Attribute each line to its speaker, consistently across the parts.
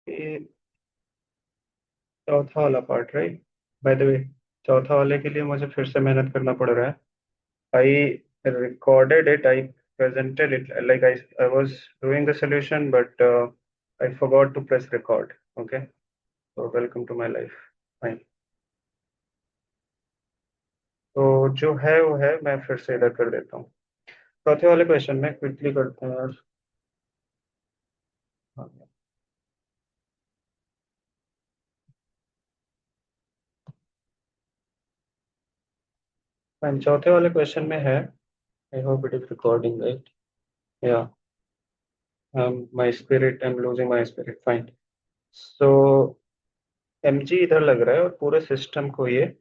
Speaker 1: ये चौथा वाला पार्ट, राइट? बाय द वे, चौथा वाले के लिए मुझे फिर से मेहनत करना पड़ रहा है। आई recorded it, I presented it, like I was doing the solution, but I forgot to press record. Okay, so welcome to my life. Fine. तो जो है वो है, मैं फिर से इधर कर देता हूँ। चौथे वाले क्वेश्चन में क्विकली करते हैं यार। हाँ, fine, चौथे वाले क्वेश्चन में है, I hope it is recording, right? Yeah my spirit, I am losing my spirit, fine. So एम जी इधर लग रहा है और पूरे सिस्टम को ये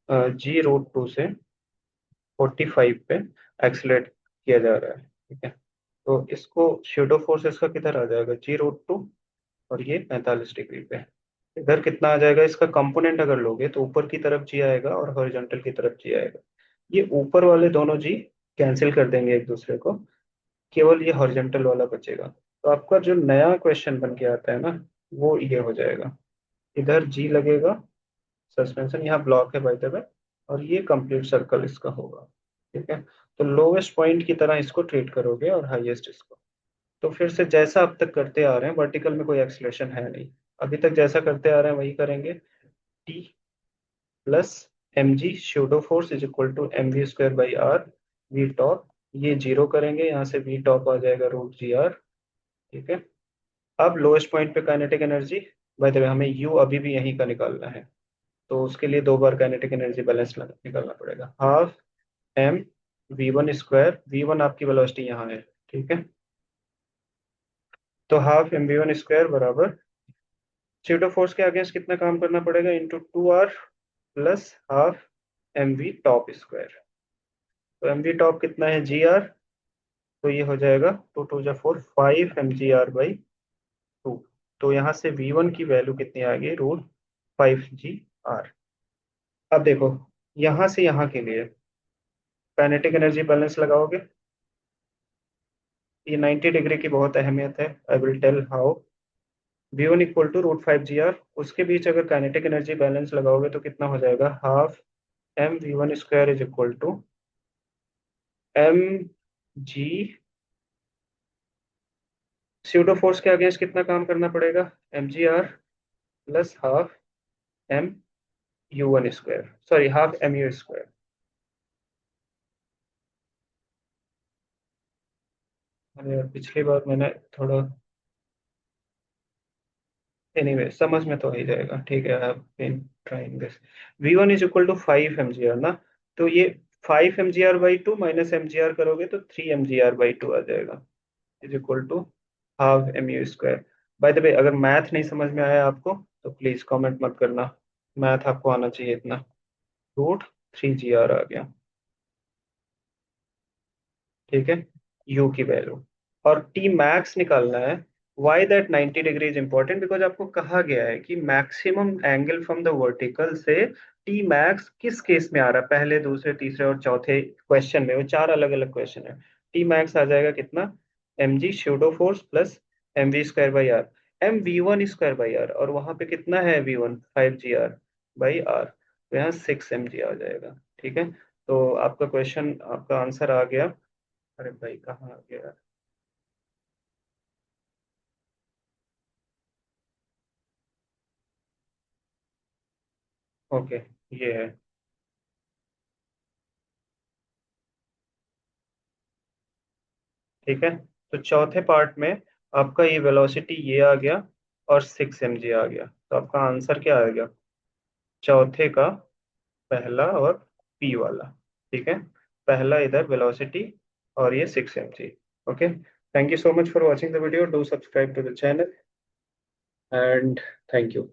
Speaker 1: G√2 से 45 पे एक्सलेट किया जा रहा है, ठीक है? तो इसको शेडो फोर्स इसका किधर आ जाएगा, G√2, और ये 45 डिग्री पे। इधर कितना आ जाएगा, इसका कंपोनेंट अगर लोगे तो ऊपर की तरफ जी आएगा और हॉरिजॉन्टल की तरफ जी आएगा। ये ऊपर वाले दोनों जी कैंसिल कर देंगे एक दूसरे को, केवल ये हॉरिजॉन्टल वाला बचेगा। तो आपका जो नया क्वेश्चन बन के आता है ना, वो ये हो जाएगा। इधर जी लगेगा, सस्पेंशन यहाँ ब्लॉक है बाय द वे, और ये कंप्लीट सर्कल इसका होगा, ठीक है? तो लोवेस्ट पॉइंट की तरह इसको ट्रीट करोगे और हाईएस्ट इसको। तो फिर से जैसा अब तक करते आ रहे हैं, वर्टिकल में कोई एक्सलेशन है नहीं, अभी तक जैसा करते आ रहे हैं वही करेंगे। T plus M G pseudo force is equal to mv² by R V top. ये जीरो करेंगे, यहाँ से वी टॉप आ जाएगा √gr, ठीक है? अब लोएस्ट पॉइंट पे काइनेटिक एनर्जी, बाय द वे हमें यू अभी भी यहीं का निकालना है, तो उसके लिए दो बार काइनेटिक एनर्जी बैलेंस निकालना पड़ेगा। हाफ एम v1², v1 आपकी वेलोसिटी यहाँ है, ठीक है? तो हाफ mv1² बराबर स्यूडो फोर्स के अगेंस्ट कितना काम करना पड़ेगा, into 2r plus half mv टॉप²। तो mv टॉप कितना है, gr, तो ये हो जाएगा 2 2 जा 4, 5 mgr/2। तो यहाँ से v1 की वैल्यू कितनी आ गई, √5gr। अब देखो, यहाँ से यहाँ के लिए काइनेटिक एनर्जी बैलेंस लगाओगे, ये 90 डिग्री की बहुत अहमियत है, I will tell how. v1 equal to √5gr, उसके बीच अगर काइनेटिक एनर्जी बैलेंस लगाओगे तो कितना हो जाएगा, half mv1² is equal to mg pseudo force के अगेंस्ट कितना काम करना पड़ेगा, mgr plus half mu1², sorry half mu²। अरे यार, पिछली बार मैंने थोड़ा, एनीवे समझ में तो आ ही जाएगा, ठीक है? I have been trying this. v1 is equal to 5 mgr ना, तो ये 5 mgr/2 माइनस mgr करोगे तो 3 mgr/2 आ जाएगा, is equal to half mu²। By the way, अगर मैथ नहीं समझ में आया आपको तो प्लीज कमेंट मत करना, मैथ आपको आना चाहिए इतना। √3gr आ गया, ठीक है? यू की वैल्यू, और टी मैक्स निकालना है। Why that 90 degree is important, because आपको कहा गया है कि maximum angle from the vertical से टी मैक्स किस केस में आ रहा है, पहले दूसरे तीसरे और चौथे क्वेश्चन में, वो चार अलग अलग क्वेश्चन है। टी मैक्स आ जाएगा कितना, M G pseudo force plus mv²/r, mv1² by R, और वहां पे कितना है v1, 5gr/r, तो यहाँ 6 mg आ जाएगा, ठीक है? तो आपका क्वेश्चन, आपका आंसर आ गया। अरे भाई कहाँ आ गया? ओके, ये है, ठीक है? तो चौथे पार्ट में आपका ये वेलोसिटी ये आ गया और 6 mg आ गया, तो आपका आंसर क्या आ गया, चौथे का पहला और पी वाला, ठीक है? पहला इधर वेलोसिटी और ये 6 mg। Okay, thank you so much for watching the video, do subscribe to the channel, and thank you.